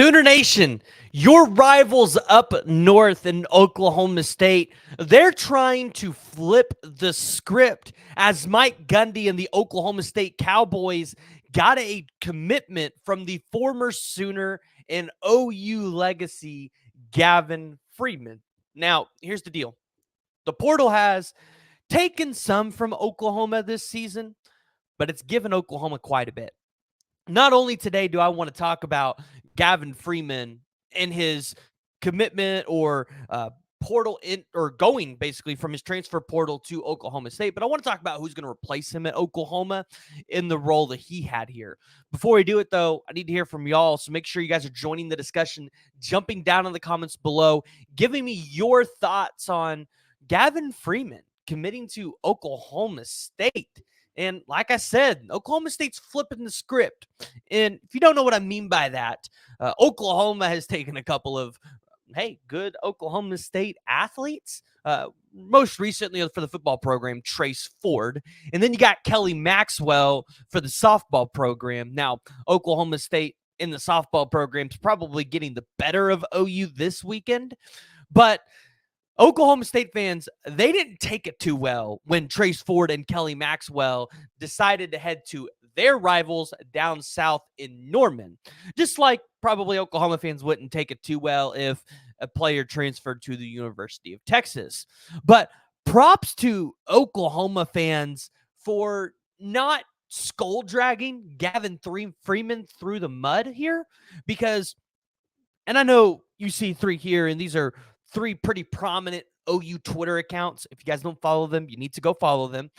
Sooner Nation, your rivals up north in Oklahoma State, they're trying to flip the script as Mike Gundy and the Oklahoma State Cowboys got a commitment from the former Sooner and OU legacy, Gavin Freeman. Now, here's the deal. The portal has taken some from Oklahoma this season, but it's given Oklahoma quite a bit. Not only today do I want to talk about Gavin Freeman and his commitment or portal in or going basically from his transfer portal to Oklahoma State, but I want to talk about who's going to replace him at Oklahoma in the role that he had here. Before we do it, though, I need to hear from y'all, so make sure you guys are joining the discussion, jumping down in the comments below, giving me your thoughts on Gavin Freeman committing to Oklahoma State. And like I said, Oklahoma State's flipping the script. And if you don't know what I mean by that, Oklahoma has taken a couple of, good Oklahoma State athletes. Most recently for the football program, Trace Ford. And then you got Kelly Maxwell for the softball program. Now, Oklahoma State in the softball program is probably getting the better of OU this weekend. But Oklahoma State fans, they didn't take it too well when Trace Ford and Kelly Maxwell decided to head to their rivals down south in Norman. Just like probably Oklahoma fans wouldn't take it too well if a player transferred to the University of Texas. But props to Oklahoma fans for not skull dragging Gavin Freeman through the mud here, because, and I know you see three here, and these are three pretty prominent OU Twitter accounts. If you guys don't follow them, you need to go follow them.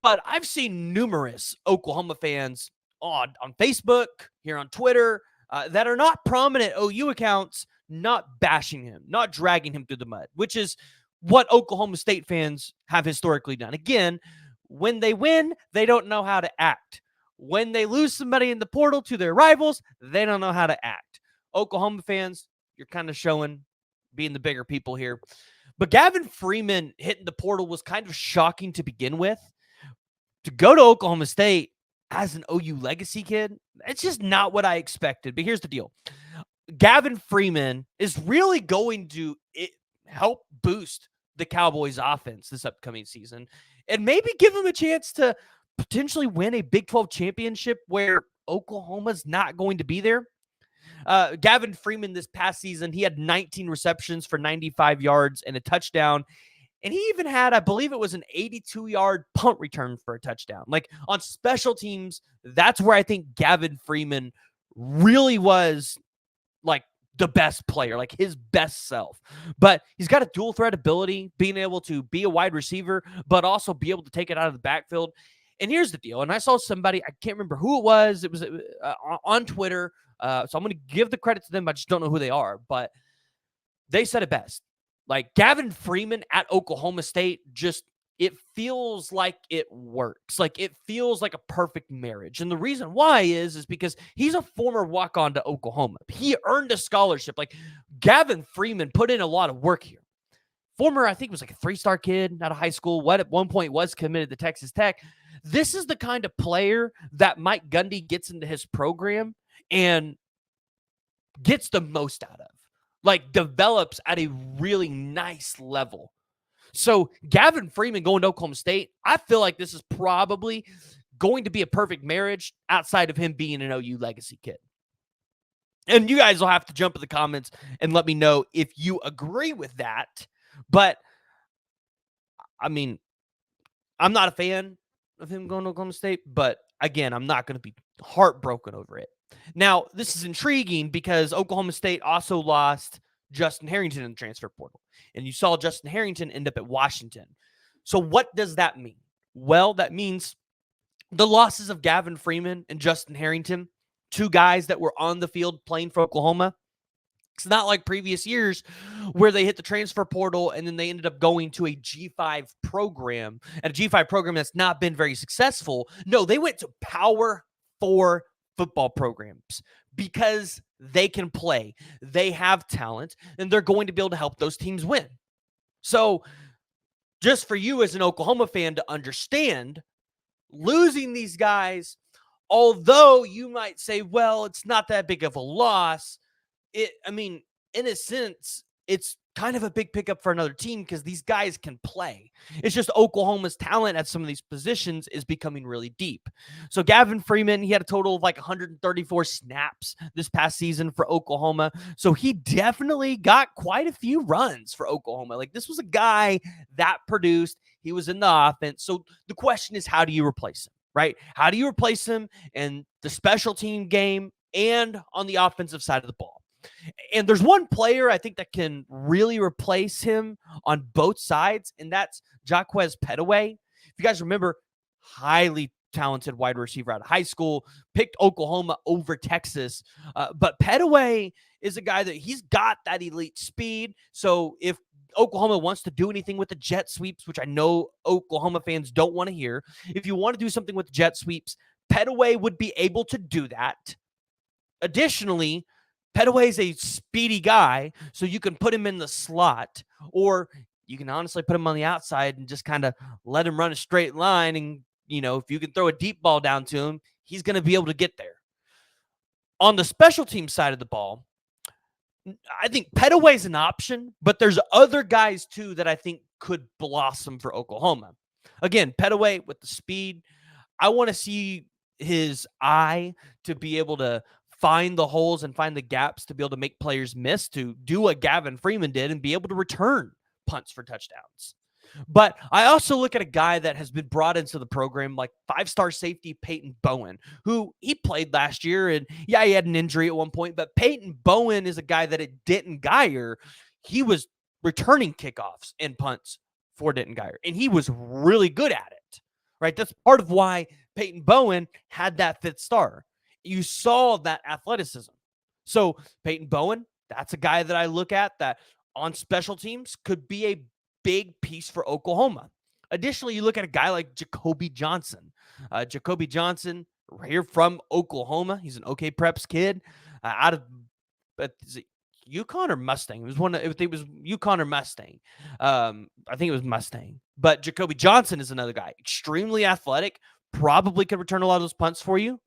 But I've seen numerous Oklahoma fans on Facebook, here on Twitter, that are not prominent OU accounts, not bashing him, not dragging him through the mud, which is what Oklahoma State fans have historically done. Again, when they win, they don't know how to act. When they lose somebody in the portal to their rivals, they don't know how to act. Oklahoma fans, you're kind of showing being the bigger people here. But Gavin Freeman hitting the portal was kind of shocking to begin with. To go to Oklahoma State as an OU legacy kid, it's just not what I expected. But here's the deal. Gavin Freeman is really going to help boost the Cowboys offense this upcoming season and maybe give them a chance to potentially win a Big 12 championship where Oklahoma's not going to be there. Gavin Freeman this past season, he had 19 receptions for 95 yards and a touchdown. And he even had, I believe it was an 82-yard punt return for a touchdown. Like on special teams, that's where I think Gavin Freeman really was like the best player, like his best self. But he's got a dual threat ability, being able to be a wide receiver, but also be able to take it out of the backfield. And here's the deal. And I saw somebody, I can't remember who it was. It was on Twitter. So I'm going to give the credit to them. I just don't know who they are. But they said it best. Like Gavin Freeman at Oklahoma State, just it feels like it works. Like it feels like a perfect marriage. And the reason why is because he's a former walk-on to Oklahoma. He earned a scholarship. Like Gavin Freeman put in a lot of work here. Former, I think it was like a 3-star kid out of high school. What at one point was committed to Texas Tech. This is the kind of player that Mike Gundy gets into his program and gets the most out of. Like develops at a really nice level. So Gavin Freeman going to Oklahoma State, I feel like this is probably going to be a perfect marriage outside of him being an OU legacy kid. And you guys will have to jump in the comments and let me know if you agree with that. But, I mean, I'm not a fan of him going to Oklahoma State. But, again, I'm not going to be heartbroken over it. Now, this is intriguing because Oklahoma State also lost Justin Harrington in the transfer portal. And you saw Justin Harrington end up at Washington. So what does that mean? Well, that means the losses of Gavin Freeman and Justin Harrington, two guys that were on the field playing for Oklahoma. It's not like previous years where they hit the transfer portal and then they ended up going to a G5 program, and a G5 program that's not been very successful. No, they went to Power 4 football programs because they can play, they have talent, and they're going to be able to help those teams win. So just for you as an Oklahoma fan to understand, losing these guys, although you might say, well, it's not that big of a loss, I mean, in a sense, it's kind of a big pickup for another team because these guys can play. It's just Oklahoma's talent at some of these positions is becoming really deep. So Gavin Freeman, he had a total of like 134 snaps this past season for Oklahoma. So he definitely got quite a few runs for Oklahoma. Like, this was a guy that produced. He was in the offense. So the question is, how do you replace him, right? How do you replace him in the special team game and on the offensive side of the ball? And there's one player I think that can really replace him on both sides, and that's Jaquez Petaway. If you guys remember, highly talented wide receiver out of high school, picked Oklahoma over Texas. But Petaway is a guy that he's got that elite speed. So if Oklahoma wants to do anything with the jet sweeps, which I know Oklahoma fans don't want to hear, if you want to do something with jet sweeps, Petaway would be able to do that. Additionally, Petaway is a speedy guy, so you can put him in the slot, or you can honestly put him on the outside and just kind of let him run a straight line. And, if you can throw a deep ball down to him, he's going to be able to get there. On the special team side of the ball, I think Petaway is an option, but there's other guys too that I think could blossom for Oklahoma. Again, Petaway with the speed, I want to see his eye to be able to find the holes and find the gaps to be able to make players miss, to do what Gavin Freeman did and be able to return punts for touchdowns. But I also look at a guy that has been brought into the program, like 5-star safety Peyton Bowen, who he played last year. And yeah, he had an injury at one point, but Peyton Bowen is a guy that at Denton Guyer, he was returning kickoffs and punts for Denton Guyer, and he was really good at it, right? That's part of why Peyton Bowen had that 5th star. You saw that athleticism. So Peyton Bowen, that's a guy that I look at that on special teams could be a big piece for Oklahoma. Additionally, you look at a guy like Jacoby Johnson. Jacoby Johnson, here from Oklahoma. He's an OK Preps kid out of is it Yukon or Mustang? It was Yukon or Mustang. I think it was Mustang. But Jacoby Johnson is another guy, extremely athletic, probably could return a lot of those punts for you.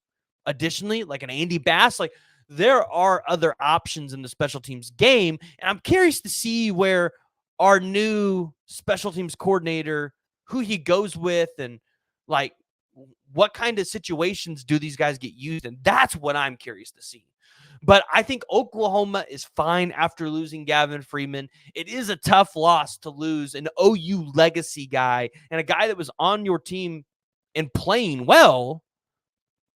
Additionally, like an Andy Bass, like there are other options in the special teams game. And I'm curious to see where our new special teams coordinator, who he goes with, and like what kind of situations do these guys get used in. That's what I'm curious to see. But I think Oklahoma is fine after losing Gavin Freeman. It is a tough loss to lose an OU legacy guy and a guy that was on your team and playing well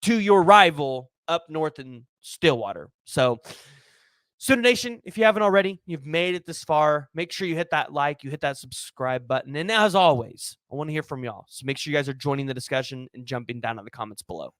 to your rival up north in Stillwater. So, Sooner Nation, if you haven't already, you've made it this far, make sure you hit that like, you hit that subscribe button. And as always, I want to hear from y'all. So make sure you guys are joining the discussion and jumping down in the comments below.